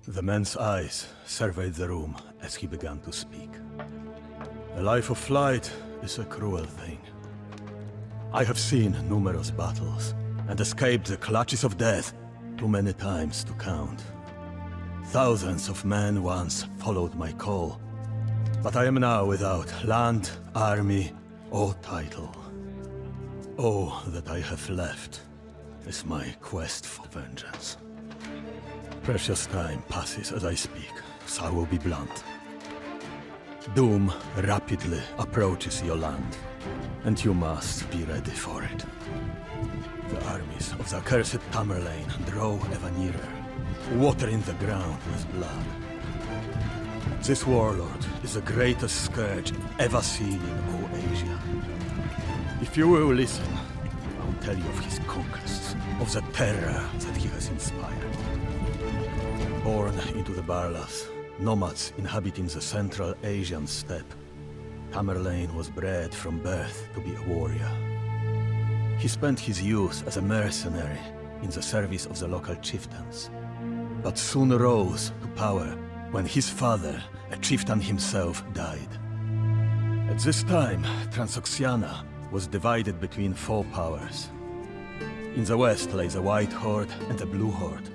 The man's eyes surveyed the room as he began to speak. The life of flight is a cruel thing. I have seen numerous battles and escaped the clutches of death too many times to count. Thousands of men once followed my call, but I am now without land, army, or title. All that I have left is my quest for vengeance. Precious time passes as I speak, so I will be blunt. Doom rapidly approaches your land, and you must be ready for it. The armies of the accursed Tamerlane draw ever nearer, watering the ground with blood. This warlord is the greatest scourge ever seen in all Asia. If you will listen, I will tell you of his conquests, of the terror that he has inspired. Born into the Barlas, nomads inhabiting the Central Asian steppe, Tamerlane was bred from birth to be a warrior. He spent his youth as a mercenary in the service of the local chieftains, but soon rose to power when his father, a chieftain himself, died. At this time, Transoxiana was divided between four powers. In the west lay the White Horde and the Blue Horde,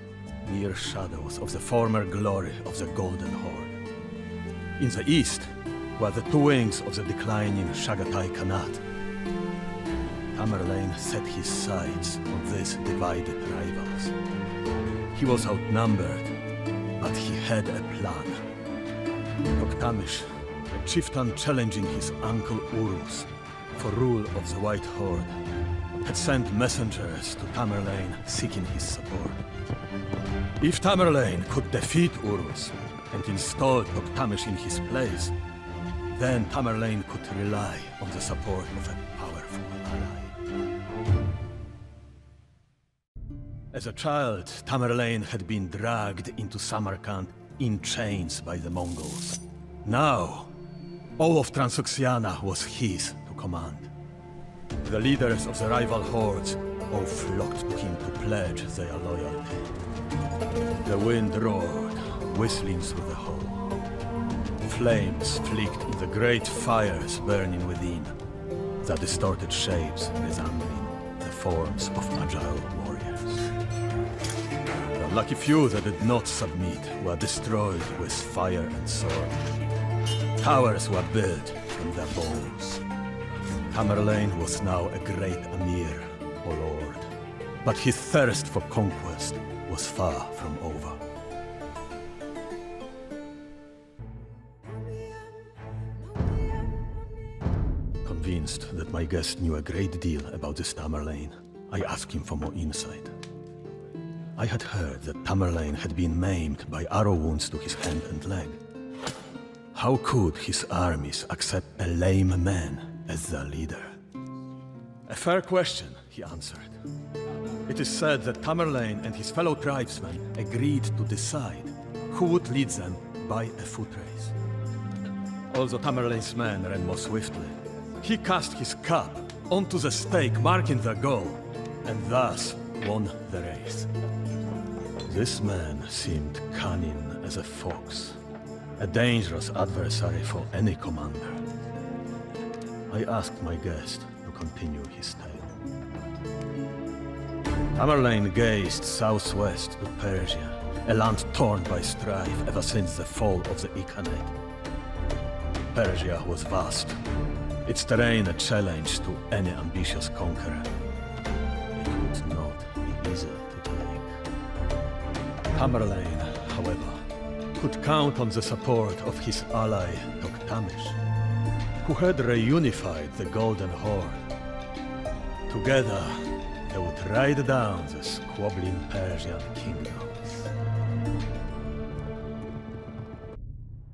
mere shadows of the former glory of the Golden Horde. In the east were the two wings of the declining Chagatai Khanate. Tamerlane set his sights on these divided rivals. He was outnumbered, but he had a plan. Toktamish, a chieftain challenging his uncle Urus for rule of the White Horde, had sent messengers to Tamerlane seeking his support. If Tamerlane could defeat Urus and install Toktamish in his place, then Tamerlane could rely on the support of a powerful ally. As a child, Tamerlane had been dragged into Samarkand in chains by the Mongols. Now, all of Transoxiana was his to command. The leaders of the rival hordes all flocked to him to pledge their loyalty. The wind roared, whistling through the hall. Flames flicked in the great fires burning within, the distorted shapes resembling the forms of agile warriors. The lucky few that did not submit were destroyed with fire and sword. Towers were built from their bones. Tamerlane was now a great Amir, or lord, but his thirst for conquest was far from over. Convinced that my guest knew a great deal about this Tamerlane, I asked him for more insight. I had heard that Tamerlane had been maimed by arrow wounds to his hand and leg. How could his armies accept a lame man as their leader? A fair question, he answered. It is said that Tamerlane and his fellow tribesmen agreed to decide who would lead them by a foot race. Although Tamerlane's men ran more swiftly, he cast his cap onto the stake marking their goal, and thus won the race. This man seemed cunning as a fox, a dangerous adversary for any commander. I asked my guest to continue his tale. Tamerlane gazed southwest to Persia, a land torn by strife ever since the fall of the Ilkhanate. Persia was vast, its terrain a challenge to any ambitious conqueror. It would not be easy to take. Tamerlane, however, could count on the support of his ally Toktamish, who had reunified the Golden Horde. Together, they would ride down the squabbling Persian kingdoms.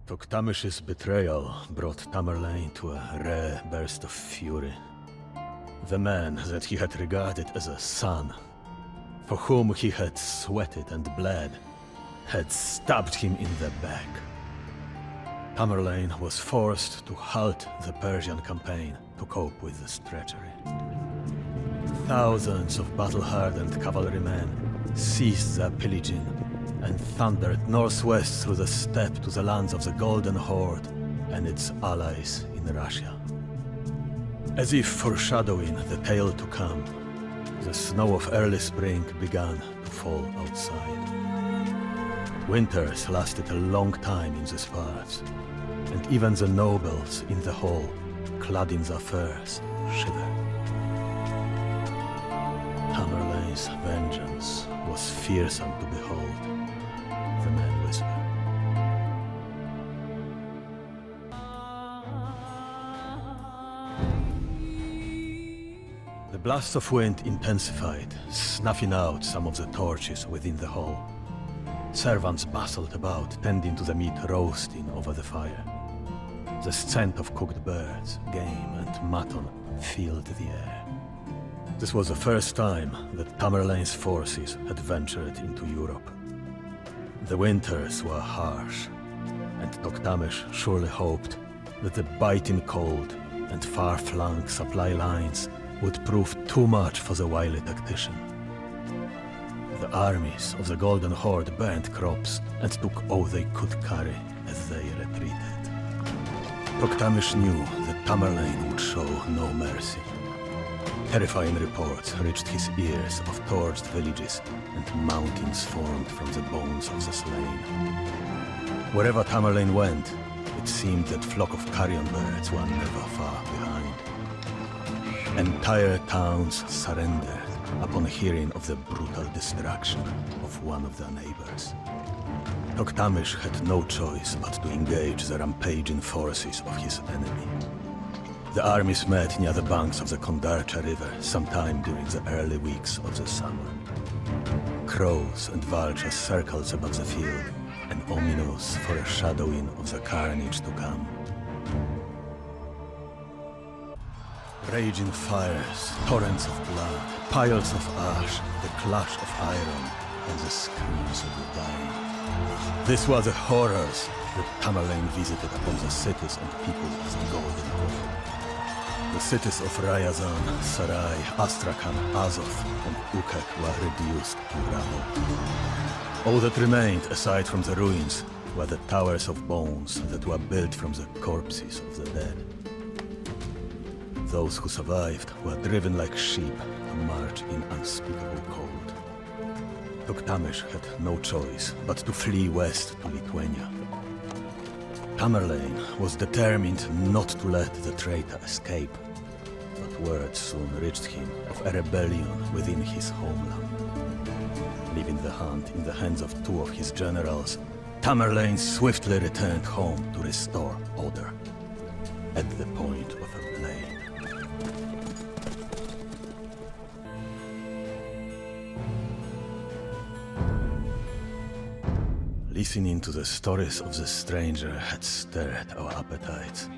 Toktamish's betrayal brought Tamerlane to a rare burst of fury. The man that he had regarded as a son, for whom he had sweated and bled, had stabbed him in the back. Tamerlane was forced to halt the Persian campaign to cope with this treachery. Thousands of battle-hardened cavalrymen ceased their pillaging and thundered northwest through the steppe to the lands of the Golden Horde and its allies in Russia. As if foreshadowing the tale to come, the snow of early spring began to fall outside. Winters lasted a long time in these parts, and even the nobles in the hall, clad in their furs, shivered. Tamerlane's vengeance was fearsome to behold, the man whispered. The blasts of wind intensified, snuffing out some of the torches within the hall. Servants bustled about, tending to the meat roasting over the fire. The scent of cooked birds, game, and mutton filled the air. This was the first time that Tamerlane's forces had ventured into Europe. The winters were harsh, and Toktamish surely hoped that the biting cold and far-flung supply lines would prove too much for the wily tactician. The armies of the Golden Horde burned crops and took all they could carry as they retreated. Toktamish knew that Tamerlane would show no mercy. Terrifying reports reached his ears of torched villages and mountains formed from the bones of the slain. Wherever Tamerlane went, it seemed that flock of carrion birds were never far behind. Entire towns surrendered upon hearing of the brutal destruction of one of their neighbors. Toktamish had no choice but to engage the rampaging forces of his enemy. The armies met near the banks of the Kondarcha River sometime during the early weeks of the summer. Crows and vultures circled above the field, an ominous foreshadowing of the carnage to come. Raging fires, torrents of blood, piles of ash, the clash of iron, and the screams of the dying. These were the horrors that Tamerlane visited upon the cities and people of the Golden Horde. The cities of Ryazan, Sarai, Astrakhan, Azov, and Ukek were reduced to rubble. All that remained, aside from the ruins, were the towers of bones that were built from the corpses of the dead. Those who survived were driven like sheep to march in unspeakable cold. Toktamish had no choice but to flee west to Lithuania. Tamerlane was determined not to let the traitor escape, but word soon reached him of a rebellion within his homeland. Leaving the hunt in the hands of two of his generals, Tamerlane swiftly returned home to restore order, at the point of a blade. Listening to the stories of the stranger had stirred our appetites,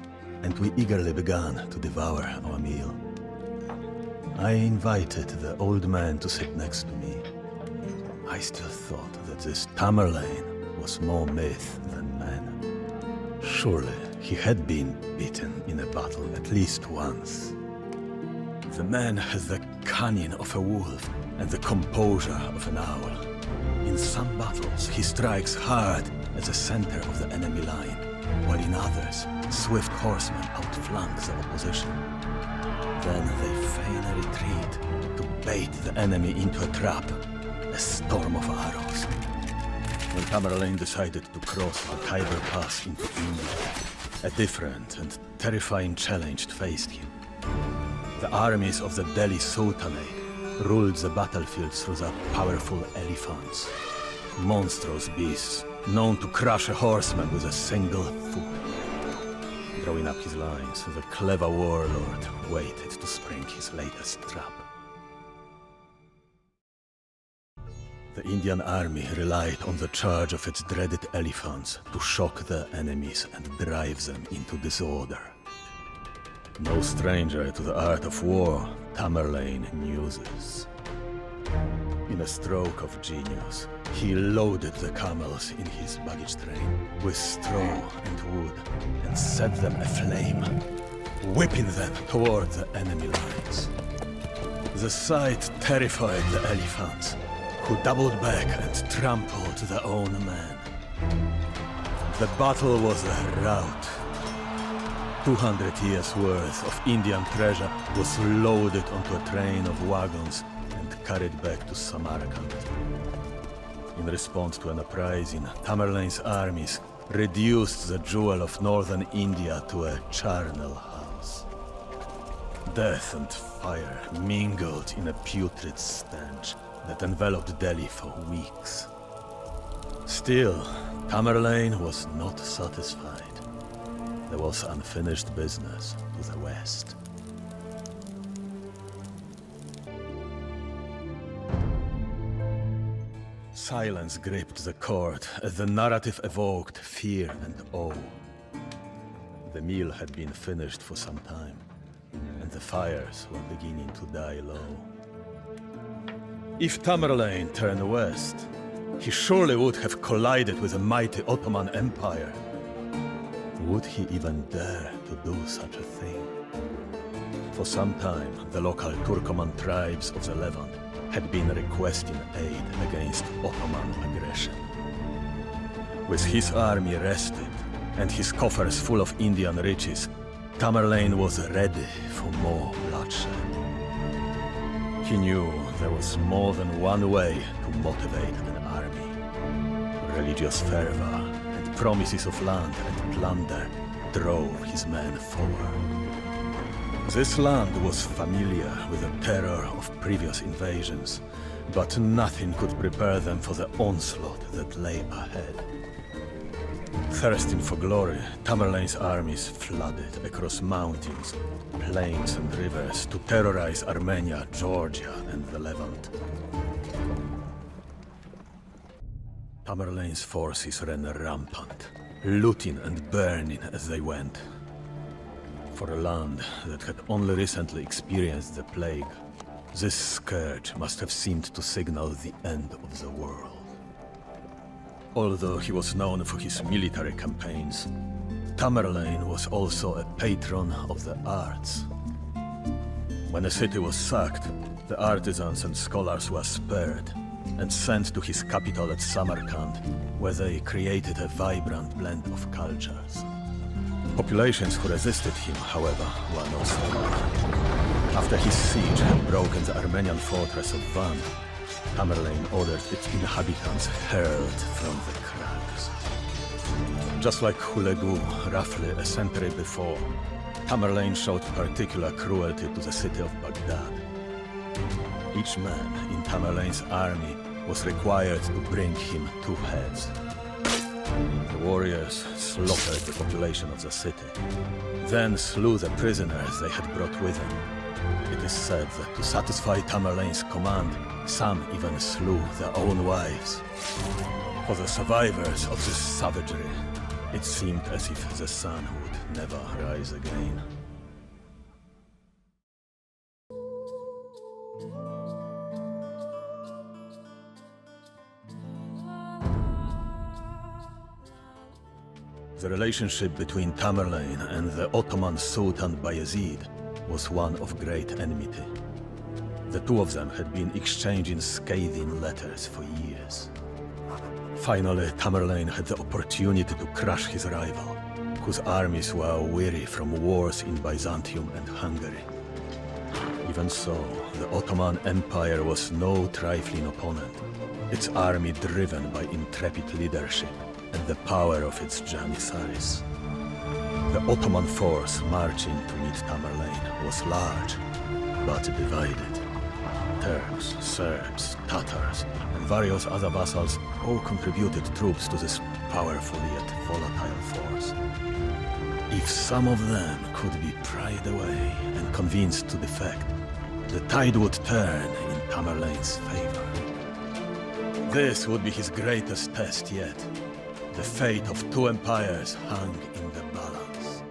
and we eagerly began to devour our meal. I invited the old man to sit next to me. I still thought that this Tamerlane was more myth than man. Surely he had been beaten in a battle at least once. The man has the cunning of a wolf and the composure of an owl. In some battles, he strikes hard at the center of the enemy line, while in others, swift horsemen outflank the opposition. Then they feign a retreat to bait the enemy into a trap, a storm of arrows. When Tamerlane decided to cross the Khyber Pass into India, a different and terrifying challenge faced him. The armies of the Delhi Sultanate ruled the battlefields through their powerful elephants, monstrous beasts known to crush a horseman with a single foot. Drawing up his lines, the clever warlord waited to spring his latest trap. The Indian army relied on the charge of its dreaded elephants to shock their enemies and drive them into disorder. No stranger to the art of war, Tamerlane knew this. In a stroke of genius, he loaded the camels in his baggage train with straw and wood and set them aflame, whipping them toward the enemy lines. The sight terrified the elephants, who doubled back and trampled their own men. The battle was a rout. 200 years' worth of Indian treasure was loaded onto a train of wagons and carried back to Samarkand. In response to an uprising, Tamerlane's armies reduced the jewel of northern India to a charnel house. Death and fire mingled in a putrid stench that enveloped Delhi for weeks. Still, Tamerlane was not satisfied. There was unfinished business to the west. Silence gripped the court as the narrative evoked fear and awe. The meal had been finished for some time, and the fires were beginning to die low. If Tamerlane turned west, he surely would have collided with the mighty Ottoman Empire. Would he even dare to do such a thing? For some time, the local Turkoman tribes of the Levant had been requesting aid against Ottoman aggression. With his army rested and his coffers full of Indian riches, Tamerlane was ready for more bloodshed. He knew there was more than one way to motivate an army. Religious fervor and promises of land and plunder drove his men forward. This land was familiar with the terror of previous invasions, but nothing could prepare them for the onslaught that lay ahead. Thirsting for glory, Tamerlane's armies flooded across mountains, plains and rivers to terrorize Armenia, Georgia, and the Levant. Tamerlane's forces ran rampant, looting and burning as they went. For a land that had only recently experienced the plague, this scourge must have seemed to signal the end of the world. Although he was known for his military campaigns, Tamerlane was also a patron of the arts. When a city was sacked, the artisans and scholars were spared and sent to his capital at Samarkand, where they created a vibrant blend of cultures. Populations who resisted him, however, were not spared. After his siege had broken the Armenian fortress of Van, Tamerlane ordered its inhabitants hurled from the crags. Just like Hulegu, roughly a century before, Tamerlane showed particular cruelty to the city of Baghdad. Each man in Tamerlane's army was required to bring him 2 heads. The warriors slaughtered the population of the city, then slew the prisoners they had brought with them. It is said that to satisfy Tamerlane's command, some even slew their own wives. For the survivors of this savagery, it seemed as if the sun would never rise again. The relationship between Tamerlane and the Ottoman Sultan Bayezid was one of great enmity. The two of them had been exchanging scathing letters for years. Finally, Tamerlane had the opportunity to crush his rival, whose armies were weary from wars in Byzantium and Hungary. Even so, the Ottoman Empire was no trifling opponent, its army driven by intrepid leadership and the power of its Janissaries. The Ottoman force marching to meet Tamerlane was large, but divided. Turks, Serbs, Tatars, and various other vassals all contributed troops to this powerful yet volatile force. If some of them could be pried away and convinced to defect, the tide would turn in Tamerlane's favor. This would be his greatest test yet. The fate of 2 empires hung in the balance.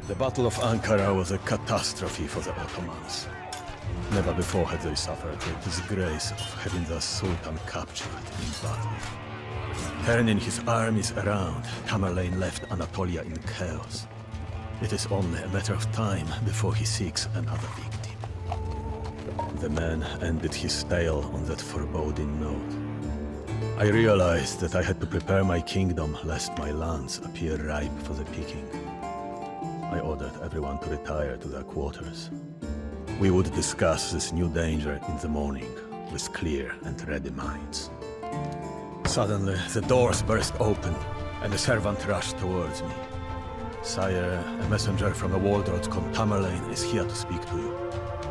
The Battle of Ankara was a catastrophe for the Ottomans. Never before had they suffered the disgrace of having their Sultan captured in battle. Turning his armies around, Tamerlane left Anatolia in chaos. It is only a matter of time before he seeks another victim. The man ended his tale on that foreboding note. I realized that I had to prepare my kingdom lest my lands appear ripe for the picking. I ordered everyone to retire to their quarters. We would discuss this new danger in the morning with clear and ready minds. Suddenly, the doors burst open, and a servant rushed towards me. Sire, a messenger from the Waldrod called Tamerlane is here to speak to you.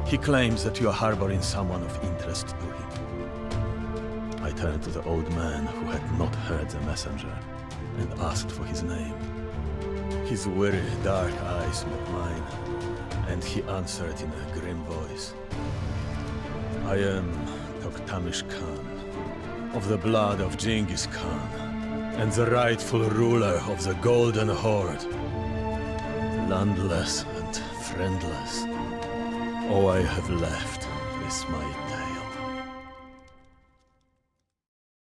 He claims that you are harboring someone of interest to him. I turned to the old man who had not heard the messenger and asked for his name. His weary, dark eyes met mine, and he answered in a grim voice. I am Toktamish Khan, of the blood of Genghis Khan, and the rightful ruler of the Golden Horde. Landless and friendless, all I have left is my death.